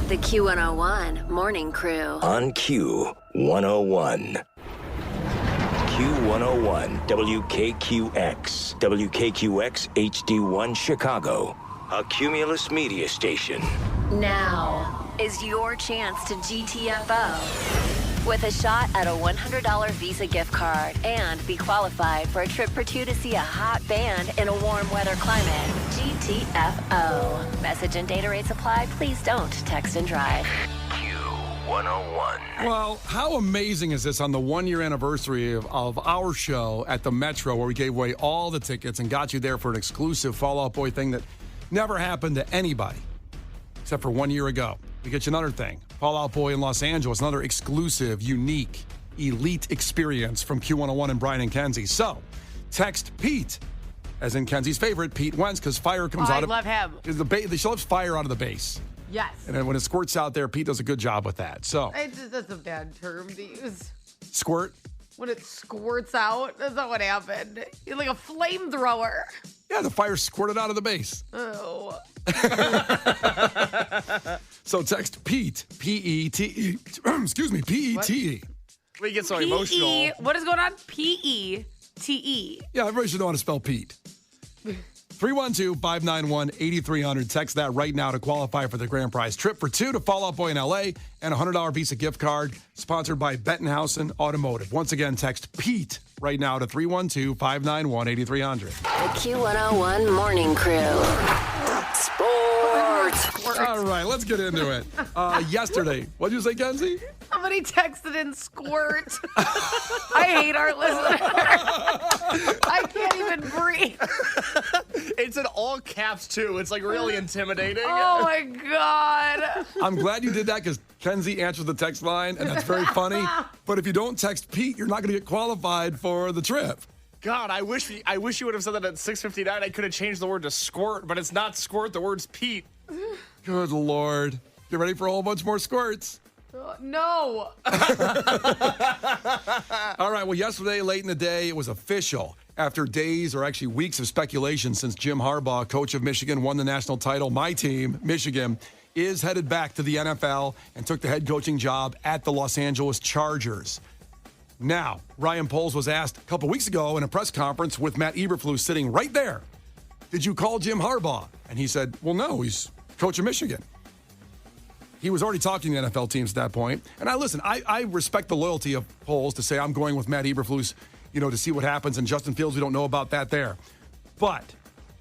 The Q101 Morning Crew. On Q101. Q101 WKQX. WKQX HD1 Chicago. A Cumulus media station. Now is your chance to GTFO with a shot at a $100 Visa gift card and be qualified for a trip for two to see a hot band in a warm weather climate. GTFO. Message and data rates apply. Please don't text and drive. Q101. Well, how amazing is this on the one-year anniversary of our show at the Metro, where we gave away all the tickets and got you there for an exclusive Fall Out Boy thing that never happened to anybody except for 1 year ago. We get you another thing. Fall Out Boy in Los Angeles, another exclusive, unique, elite experience from Q101 and Brian and Kenzie. So, text Pete, as in Kenzie's favorite, Pete Wentz, because fire comes out of... I love him. She loves fire out of the base. Yes. And then when it squirts out there, Pete does a good job with that. So, That's a bad term to use. squirt. When it squirts out, that's not what happened. You're like a flamethrower. Yeah, the fire squirted out of the base. Oh. So text Pete, P-E-T-E, excuse me, P-E-T-E. We get so P-E, emotional. what is going on? P-E-T-E. Yeah, everybody should know how to spell Pete. 312-591-8300. Text that right now to qualify for the grand prize trip for two to Fall Out Boy in L.A. and a $100 Visa gift card sponsored by Bettenhausen Automotive. Once again, text Pete right now to 312-591-8300. The Q101 Morning Crew. Sports. All right, let's get into it. Yesterday, what did you say, Kenzie? Somebody texted in squirt. I hate our listeners. I can't even breathe. It's in all caps, too. It's like really intimidating. Oh, my God. I'm glad you did that because Kenzie answered the text line, and that's very funny. But if you don't text Pete, you're not going to get qualified for the trip. God, I wish you would have said that at 6:59. I could have changed the word to squirt, but it's not squirt. The word's Pete. Good Lord. Get ready for a whole bunch more squirts. No. All right, well, yesterday, late in the day, it was official. After days or actually weeks of speculation since Jim Harbaugh, coach of Michigan, won the national title, my team, Michigan, is headed back to the NFL and took the head coaching job at the Los Angeles Chargers. Now, Ryan Poles was asked a couple weeks ago in a press conference with Matt Eberflus sitting right there, did you call Jim Harbaugh? And he said, well, no, he's coach of Michigan. He was already talking to the NFL teams at that point. And I respect the loyalty of Poles to say I'm going with Matt Eberflus, to see what happens. And Justin Fields, we don't know about that there. But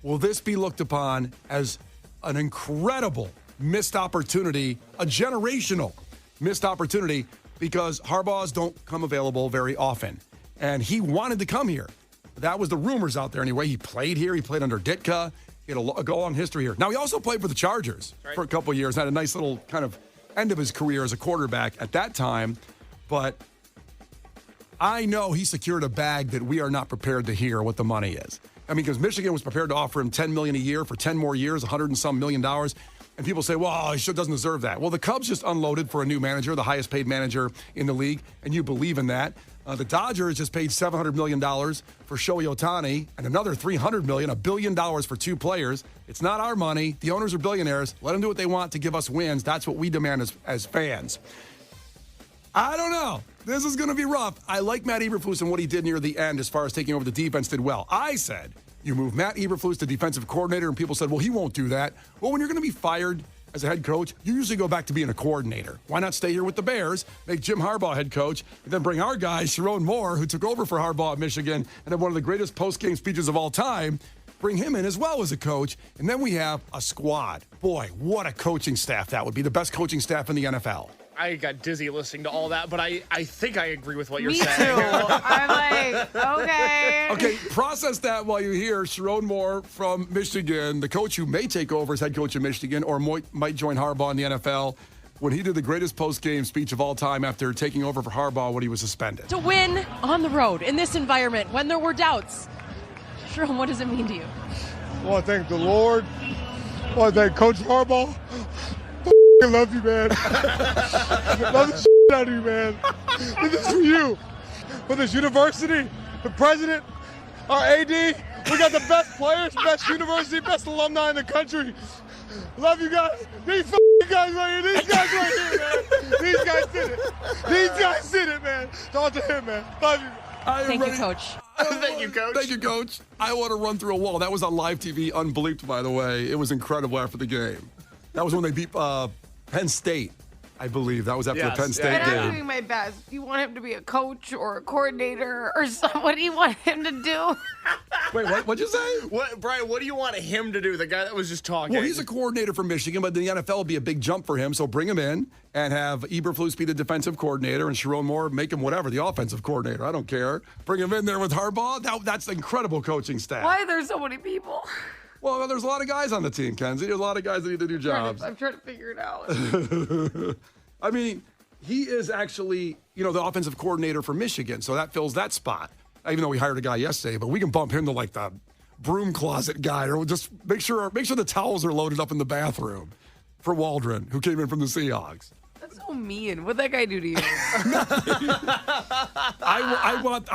will this be looked upon as an incredible missed opportunity, a generational missed opportunity, because Harbaughs don't come available very often. And he wanted to come here. That was the rumors out there anyway. He played here. He played under Ditka. He had a go-on history here. Now, he also played for the Chargers for a couple of years. Had a nice little kind of end of his career as a quarterback at that time. But I know he secured a bag that we are not prepared to hear what the money is. I mean, because Michigan was prepared to offer him $10 million a year for 10 more years, $100 and some million. And people say, well, he doesn't deserve that. Well, the Cubs just unloaded for a new manager, the highest paid manager in the league, and you believe in that. The Dodgers just paid $700 million for Shohei Ohtani and another $300 million, $1 billion for two players. It's not our money. The owners are billionaires. Let them do what they want to give us wins. That's what we demand as fans. I don't know. This is going to be rough. I like Matt Eberflus and what he did near the end as far as taking over the defense did well. I said, you move Matt Eberflus to defensive coordinator, and people said, well, he won't do that. Well, when you're going to be fired as a head coach, you usually go back to being a coordinator. Why not stay here with the Bears, make Jim Harbaugh head coach, and then bring our guy, Sharon Moore, who took over for Harbaugh at Michigan and had one of the greatest post-game speeches of all time, bring him in as well as a coach, and then we have a squad. Boy, what a coaching staff that would be. The best coaching staff in the NFL. I got dizzy listening to all that, but I think I agree with what you're Me saying. too. I'm like, okay. Okay, process that while you hear Sharon Moore from Michigan, the coach who may take over as head coach of Michigan or might join Harbaugh in the NFL, when he did the greatest post-game speech of all time after taking over for Harbaugh when he was suspended. To win on the road in this environment when there were doubts. Sharon, what does it mean to you? I want to thank the Lord. I want to thank Coach Harbaugh. I love you, man. I love the shit out of you, man. This is for you. For this university, the president, our AD, we got the best players, best university, best alumni in the country. Love you guys. Be These guys right here, man. These guys did it, man. Talk to him, man. Love you. Thank you, Coach. Thank you, Coach. Thank you, Coach. I want to run through a wall. That was on live TV, unbleeped, by the way. It was incredible after the game. That was when they beat Penn State, I believe. That was after the Penn State And I'm game. doing my best. Do you want him to be a coach or a coordinator or something? What do you want him to do? Wait, what'd you say? Brian, what do you want him to do? The guy that was just talking. Well, he's a coordinator for Michigan, but the NFL will be a big jump for him. So bring him in and have Eberflus be the defensive coordinator and Sharon Moore make him whatever, the offensive coordinator. I don't care. Bring him in there with Harbaugh. That's an incredible coaching staff. Why are there so many people? Well, there's a lot of guys on the team, Kenzie. There's a lot of guys that need to do jobs. I'm trying to figure it out. I mean, he is actually, the offensive coordinator for Michigan, so that fills that spot. Even though we hired a guy yesterday, but we can bump him to like the broom closet guy, or just make sure the towels are loaded up in the bathroom for Waldron, who came in from the Seahawks. That's so mean. What'd that guy do to you?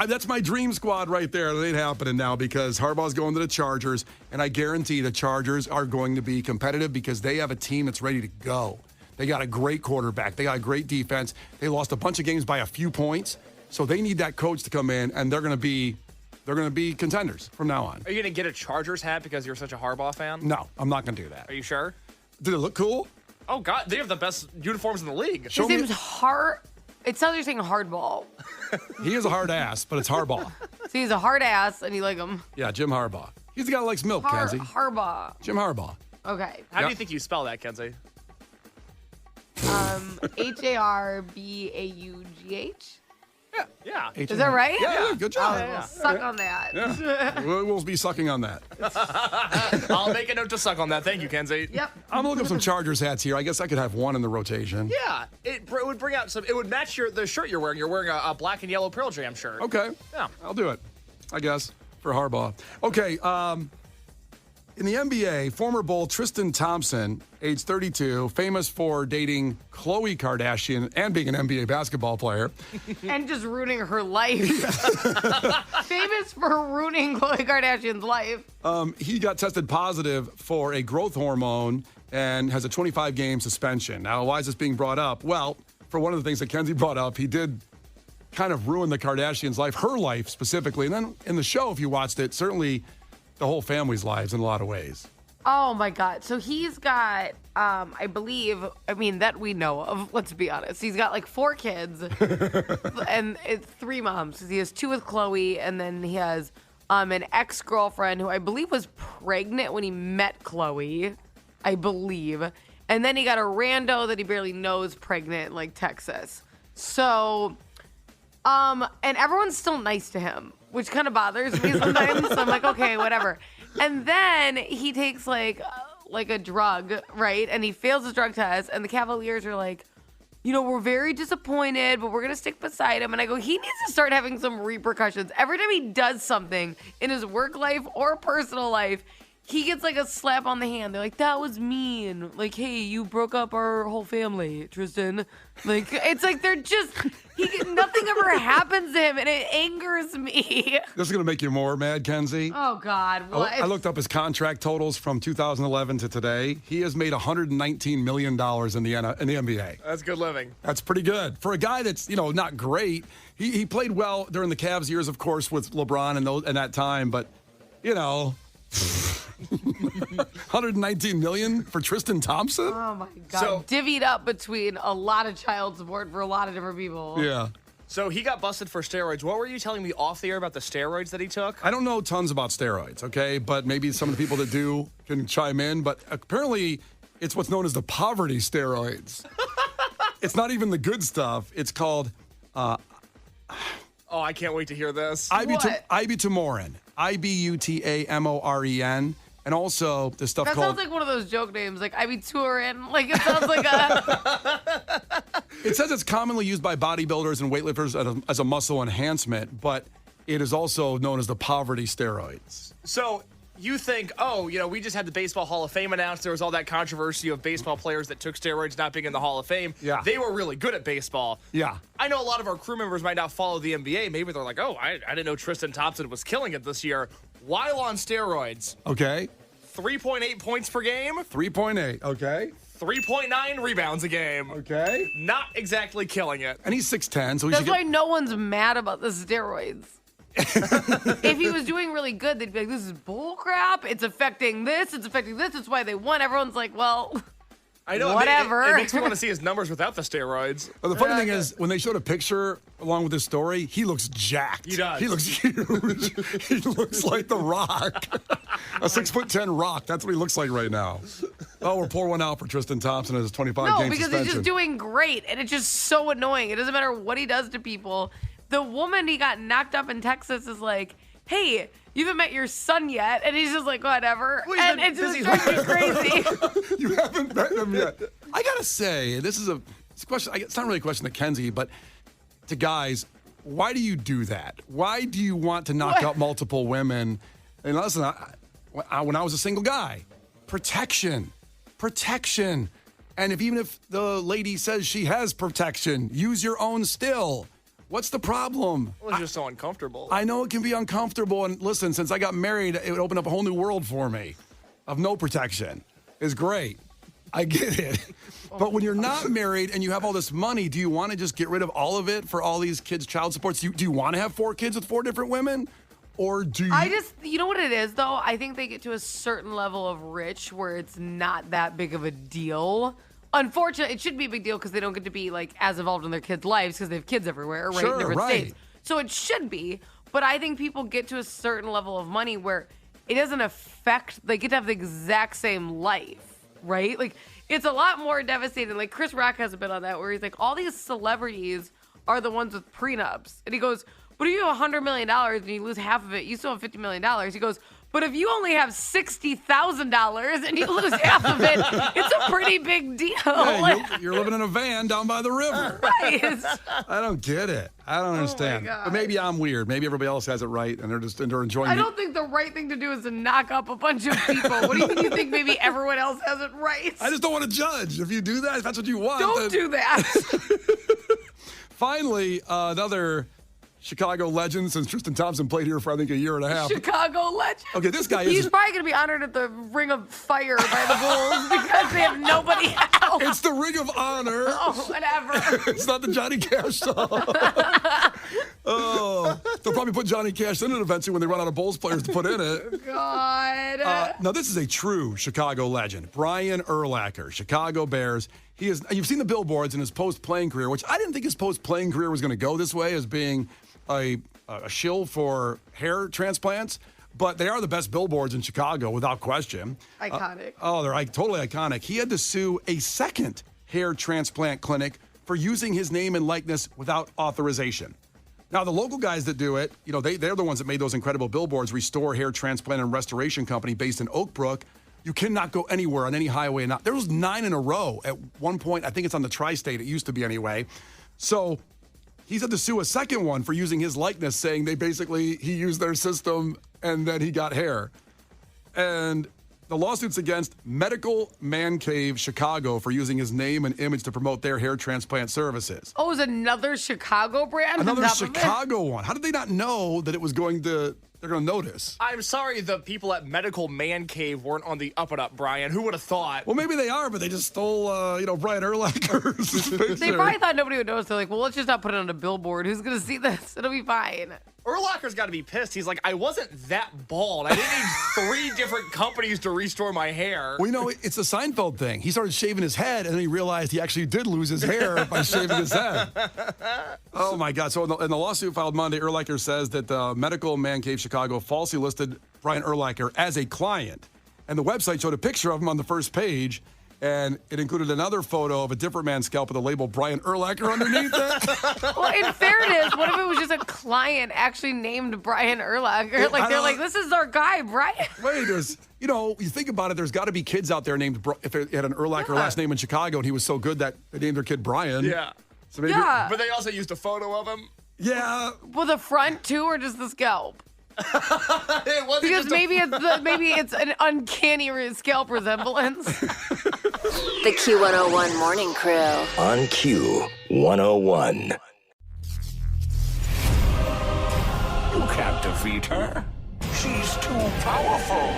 That's my dream squad right there. It ain't happening now because Harbaugh's going to the Chargers, and I guarantee the Chargers are going to be competitive because they have a team that's ready to go. They got a great quarterback. They got a great defense. They lost a bunch of games by a few points, so they need that coach to come in, and they're going to be contenders from now on. Are you going to get a Chargers hat because you're such a Harbaugh fan? No, I'm not going to do that. Are you sure? Did it look cool? Oh, God. They have the best uniforms in the league. His name's Hard. It sounds like you're saying hardball. He is a hard ass, but it's Harbaugh. So he's a hard ass, and you like him. Yeah, Jim Harbaugh. He's the guy that likes milk, Kenzie. Harbaugh. Jim Harbaugh. Okay. How do you think you spell that, Kenzie? Harbaughh. Yeah. Is that right? Yeah, good job. I'll suck on that. Yeah. We'll be sucking on that. I'll make a note to suck on that. Thank you, Kenzie. Yep. I'm looking up some Chargers hats here. I guess I could have one in the rotation. Yeah. It would bring out some. It would match the shirt you're wearing. You're wearing a black and yellow Pearl Jam shirt. Okay. Yeah. I'll do it, I guess, for Harbaugh. Okay. In the NBA, former Bull Tristan Thompson, age 32, famous for dating Khloe Kardashian and being an NBA basketball player. And just ruining her life. Famous for ruining Khloe Kardashian's life. He got tested positive for a growth hormone and has a 25-game suspension. Now, why is this being brought up? Well, for one of the things that Kenzie brought up, he did kind of ruin the Kardashians' life, her life specifically. And then in the show, if you watched it, certainly the whole family's lives in a lot of ways. Oh, my God. So he's got, I mean, that we know of, let's be honest. He's got like 4 kids and it's 3 moms. He has 2 with Khloe, and then he has an ex-girlfriend who I believe was pregnant when he met Khloe, I believe. And then he got a rando that he barely knows pregnant in like Texas. So, and everyone's still nice to him, which kind of bothers me sometimes. So I'm like, okay, whatever. And then he takes like a drug, right? And he fails his drug test. And the Cavaliers are like, we're very disappointed, but we're going to stick beside him. And I go, he needs to start having some repercussions. Every time he does something in his work life or personal life, he gets like a slap on the hand. They're like, that was mean. Like, hey, you broke up our whole family, Tristan. Like, it's like they're just, nothing ever happens to him, and it angers me. This is going to make you more mad, Kenzie. Oh, God. What? I looked up his contract totals from 2011 to today. He has made $119 million in the NBA. That's good living. That's pretty good. For a guy that's, not great. He played well during the Cavs years, of course, with LeBron and that time, but, 119 million for Tristan Thompson? Oh, my God. So- divvied up between a lot of child support for a lot of different people. Yeah. So he got busted for steroids. What were you telling me off the air about the steroids that he took? I don't know tons about steroids, okay? But maybe some of the people that do can chime in. But apparently, it's what's known as the poverty steroids. It's not even the good stuff. It's called Oh, I can't wait to hear this. ibutamoren. IBUTAMOREN. And also the stuff That called... sounds like one of those joke names, like I be touring. Like it sounds like a... It says it's commonly used by bodybuilders and weightlifters as a muscle enhancement, but it is also known as the poverty steroids. So you think, we just had the Baseball Hall of Fame announced. There was all that controversy of baseball players that took steroids not being in the Hall of Fame. Yeah. They were really good at baseball. Yeah. I know a lot of our crew members might not follow the NBA. Maybe they're like, I didn't know Tristan Thompson was killing it this year. While on steroids. Okay. 3.8 points per game. 3.8, okay. 3.9 rebounds a game. Okay. Not exactly killing it. And he's 6'10", so he That's should why no one's mad about the steroids. If he was doing really good, they'd be like, this is bull crap. It's affecting this. It's affecting this. It's why they won. Everyone's like, well, I know. whatever. It makes me want to see his numbers without the steroids. Well, the funny thing is, when they showed a picture along with this story, he looks jacked. He does. He looks huge. He looks like the Rock. A 6'10" Rock. That's what he looks like right now. Oh, we're pouring one out for Tristan Thompson as his 25-game no, suspension. because he's just doing great, and it's just so annoying. It doesn't matter what he does to people. The woman he got knocked up in Texas is like, hey, you haven't met your son yet. And he's just like, whatever. Well, and it's just driving me crazy. You haven't met him yet. I got to say, it's a question. It's not really a question to Kenzie, but to guys, why do you do that? Why do you want to knock up multiple women? And listen, when I was a single guy, protection. And even if the lady says she has protection, use your own still. What's the problem? Well, it's just so uncomfortable. I know it can be uncomfortable. And listen, since I got married, it would open up a whole new world for me of no protection. It's great. I get it. But when you're not married and you have all this money, do you want to just get rid of all of it for all these kids' child supports? Do you want to have 4 kids with 4 different women? Or do you? You know what it is, though? I think they get to a certain level of rich where it's not that big of a deal. Unfortunately, it should be a big deal because they don't get to be like as involved in their kids' lives because they have kids everywhere, right? Sure, in different right. states. So it should be. But I think people get to a certain level of money where it doesn't affect, they get to have the exact same life, right? Like, it's a lot more devastating. Like, Chris Rock has a bit on that where he's like, all these celebrities are the ones with prenups. And he goes, but if you have $100 million and you lose half of it, you still have $50 million. He goes, but if you only have $60,000 and you lose half of it, it's a pretty big deal. Yeah, you're living in a van down by the river. Right. I don't get it. I don't understand. God. But maybe I'm weird. Maybe everybody else has it right, and they're enjoying I it. don't think the right thing to do is to knock up a bunch of people. What do you mean you think maybe everyone else has it right? I just don't want to judge. If you do that, if that's what you want, Don't do that. Finally, another Chicago legend, since Tristan Thompson played here for, I think, a year and a half. Chicago legend. Okay, this guy He's is... probably going to be honored at the Ring of Fire by the Bulls because they have nobody else. It's the Ring of Honor. Oh, whatever. It's not the Johnny Cash song. Oh, they'll probably put Johnny Cash in it eventually when they run out of Bulls players to put in it. God. Now, this is a true Chicago legend. Brian Urlacher, Chicago Bears. You've seen the billboards in his post-playing career, which I didn't think his post-playing career was going to go this way, as being a shill for hair transplants. But they are the best billboards in Chicago, without question. Iconic. They're totally iconic. He had to sue a second hair transplant clinic for using his name and likeness without authorization. Now, the local guys that do it, they're the ones that made those incredible billboards, Restore Hair Transplant and Restoration Company, based in Oak Brook. You cannot go anywhere on any highway. There was 9 in a row at one point. I think it's on the tri-state. It used to be anyway. So he's had to sue a second one for using his likeness, saying he used their system and then he got hair. And the lawsuit's against Medical Man Cave Chicago for using his name and image to promote their hair transplant services. Oh, it was another Chicago brand? Another Chicago one. How did they not know that it was they're going to notice? I'm sorry the people at Medical Man Cave weren't on the up and up, Brian. Who would have thought? Well, maybe they are, but they just stole, Brian Urlacher's picture. They probably thought nobody would notice. They're like, well, let's just not put it on a billboard. Who's going to see this? It'll be fine. Urlacher's got to be pissed. He's like, I wasn't that bald. I didn't need 3 different companies to restore my hair. Well, it's a Seinfeld thing. He started shaving his head, and then he realized he actually did lose his hair by shaving his head. Oh, my God. So in the lawsuit filed Monday, Urlacher says that Medical Man Cave Chicago falsely listed Brian Urlacher as a client. And the website showed a picture of him on the first page, and it included another photo of a different man's scalp with the label Brian Urlacher underneath it. Well, in fairness, what if it was just a client actually named Brian Urlacher? They're like, this is our guy, Brian. Wait, you think about it, there's got to be kids out there named, if they had an Urlacher last name in Chicago and he was so good that they named their kid Brian. Yeah. So maybe, Yeah. But they also used a photo of him. Yeah. Well, the front too, or just the scalp? It wasn't Because just maybe it's an uncanny scalp resemblance. The Q101 Morning Crew. On Q101. You can't defeat her. She's too powerful.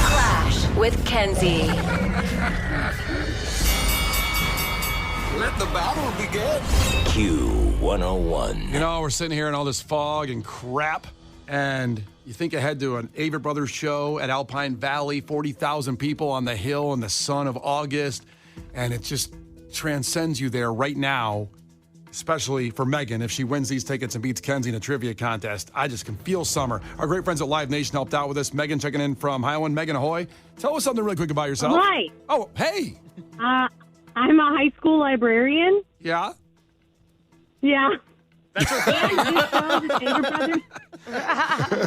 Flash. with Kenzie. Let the battle begin. Q101. You know, we're sitting here in all this fog and crap, and you think ahead to an Avett Brothers show at Alpine Valley, 40,000 people on the hill in the sun of August, and it just transcends you there right now, especially for Megan. If she wins these tickets and beats Kenzie in a trivia contest, I just can feel summer. Our great friends at Live Nation helped out with us. Megan checking in from Highland. Megan, ahoy. Tell us something really quick about yourself. Hi. Oh, hey. I'm a high school librarian. Yeah? Yeah. That's her thing.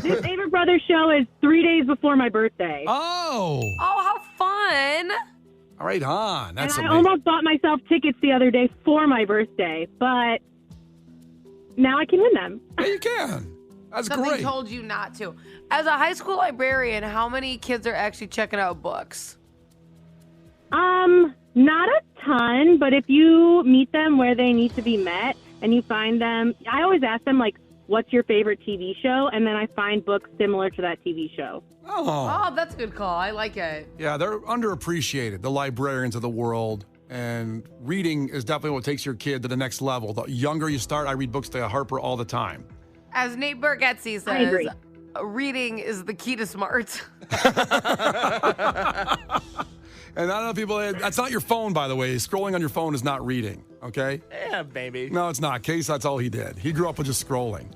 This Avett Brothers show is 3 days before my birthday. Oh. Oh, how fun. All right, on. And That's I amazing. almost bought myself tickets the other day for my birthday, but now I can win them. Yeah, you can. That's Something great. told you not to. As a high school librarian, how many kids are actually checking out books? Not a ton, but if you meet them where they need to be met and you find them, I always ask them, like, what's your favorite TV show? And then I find books similar to that TV show. Oh. Oh, that's a good call. I like it. Yeah, they're underappreciated, the librarians of the world. And reading is definitely what takes your kid to the next level. The younger you start, I read books to Harper all the time. As Nate Bargatze I agree. says, reading is the key to smart. And not enough people, that's not your phone, by the way. Scrolling on your phone is not reading, okay? Yeah, maybe. No, it's not. Case, that's all he did. He grew up with just scrolling.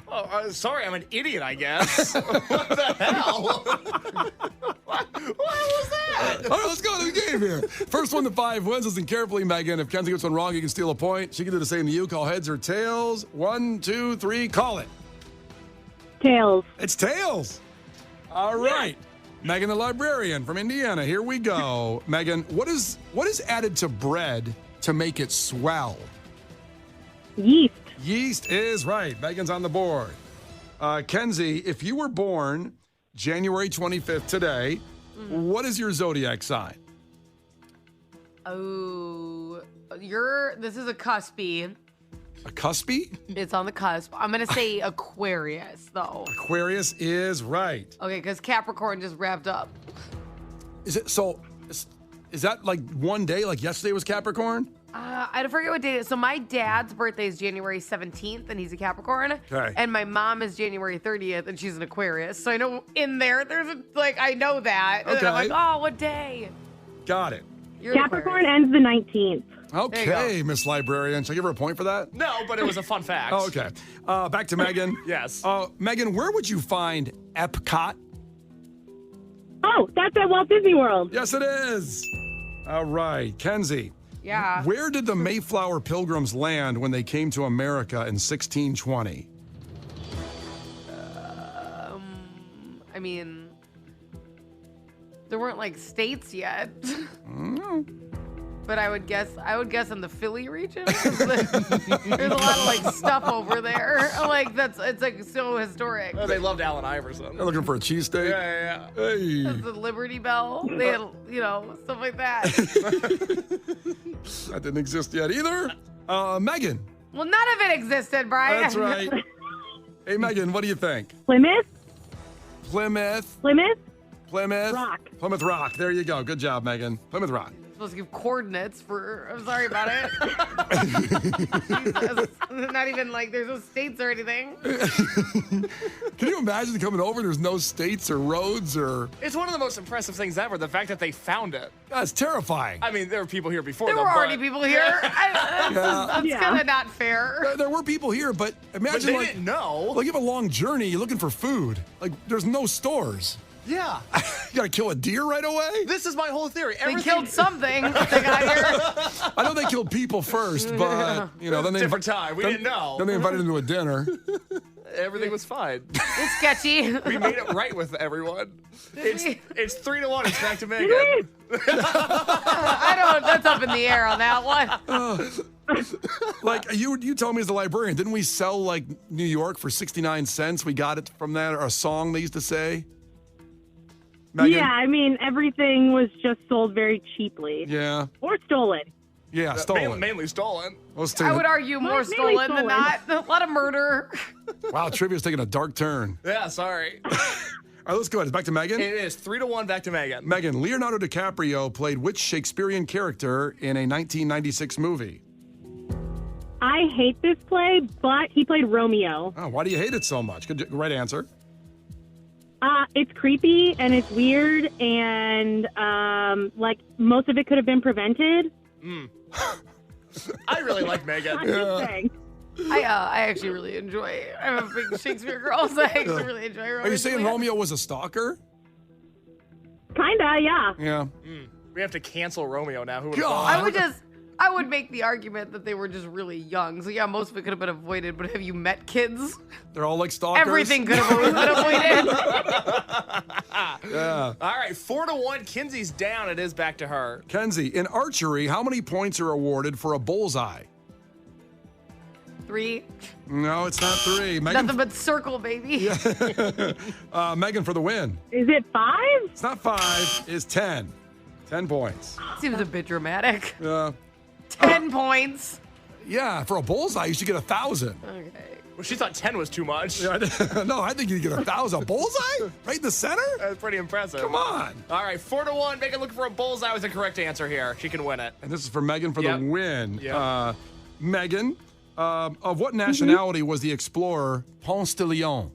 Oh, sorry, I'm an idiot, I guess. What the hell? What was that? All right, let's go to the game here. First 1 to 5 wins. Listen carefully, Megan. If Kenzie gets one wrong, you can steal a point. She can do the same to you. Call heads or tails. 1, 2, 3, call it. Tails. It's tails. All right. Megan the librarian from Indiana. Here we go. Megan, what is added to bread to make it swell? Yeast. Yeast is right. Megan's on the board. Kenzie, if you were born January 25th today, what is your zodiac sign? Oh, this is a cuspy. A cuspy? It's on the cusp. I'm going to say Aquarius, though. Aquarius is right. Okay, because Capricorn just wrapped up. Is it so? Is that like one day? Like yesterday was Capricorn? I forget what date it is. So my dad's birthday is January 17th, and he's a Capricorn. Okay. And my mom is January 30th, and she's an Aquarius. So I know in there, I know that. And then I'm Okay. like, oh, what day? Got it. You're an Capricorn Aquarius. ends the 19th. Okay, Miss Librarian. Should I give her a point for that? No, but it was a fun fact. Oh, okay. Back to Megan. Yes. Megan, where would you find Epcot? Oh, that's at Walt Disney World. Yes, it is. All right. Kenzie, Yeah. where did the Mayflower Pilgrims land when they came to America in 1620? I mean, there weren't like states yet. But I would guess in the Philly region. There's a lot of like stuff over there. Like it's like so historic. Oh, they loved Allen Iverson. They're looking for a cheesesteak? Yeah. Hey. The Liberty Bell. They had, stuff like that. That didn't exist yet either. Megan. Well, none of it existed, Brian. That's right. Hey, Megan, what do you think? Plymouth. Plymouth. Rock. Plymouth Rock. There you go. Good job, Megan. Plymouth Rock. Supposed to give coordinates for. I'm sorry about it. Jesus. Not even like there's no states or anything. Can you imagine coming over? There's no states or roads or. It's one of the most impressive things ever, the fact that they found it. That's terrifying. I mean, there were people here before There them, were already but- people here. That's Yeah. kind of not fair. There were people here, but But imagine they like, didn't know. like you have a long journey, you're looking for food. Like there's no stores. Yeah. You gotta kill a deer right away? This is my whole theory. They killed something. They got here. I know they killed people first, but then they Different time. We didn't know. Then they invited them to a dinner. Everything was fine. It's sketcy. We made it right with everyone. It's 3-1. It's back to Did Megan. we? That's up in the air on that one. Like you told me as a librarian, didn't we sell like New York for 69 cents? We got it from that, or a song they used to say. Megan? Yeah, I mean, everything was just sold very cheaply. Yeah. Or stolen. Yeah, stolen. Mainly stolen. Let's take I it. would argue more Mainly stolen than not. A lot of murder. Wow, trivia's taking a dark turn. Yeah, sorry. All All right, let's go ahead. It's back to Megan. It is 3-1 back to Megan. Megan, Leonardo DiCaprio played which Shakespearean character in a 1996 movie? I hate this play, but he played Romeo. Oh, why do you hate it so much? Good, right answer. It's creepy and it's weird and like most of it could have been prevented. I really like Megan. I'm just saying. I actually really enjoy. I'm a big Shakespeare girl, so I actually really enjoy Romeo. Are you saying and Juliet. Romeo was a stalker? Kinda, yeah. Yeah. We have to cancel Romeo now. Who would God. I would make the argument that they were just really young. So yeah, most of it could have been avoided. But have you met kids? They're all like stalkers. Everything could have always been avoided. Yeah. All right, 4-1. Kinsey's down. It is back to her. Kenzie, in archery, how many points are awarded for a bullseye? 3. No, it's not 3. Megan, Nothing but circle, baby. Megan for the win. Is it 5? It's not 5. It's 10. 10 points. Seems a bit dramatic. 10 points. Yeah, for a bullseye, you should get 1,000. Okay. Well, she thought 10 was too much. No, I think you get 1,000. Bullseye? Right in the center? That's pretty impressive. Come on. All right, 4-1. Megan looking for a bullseye was the correct answer here. She can win it. And this is for Megan for Yep. the win. Yep. Megan, of what nationality was the explorer Ponce de Leon?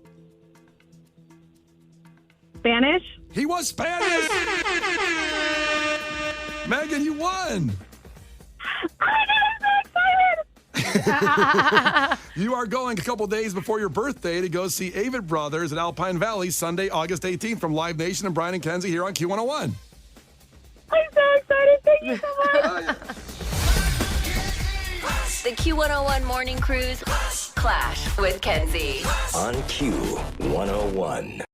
Spanish? He was Spanish. Megan, you won. You are going a couple days before your birthday to go see Avid Brothers at Alpine Valley Sunday, August 18th from Live Nation and Brian and Kenzie here on Q101. I'm so excited. Thank you so much. The Q101 Morning Crew's Clash with Kenzie. On Q101.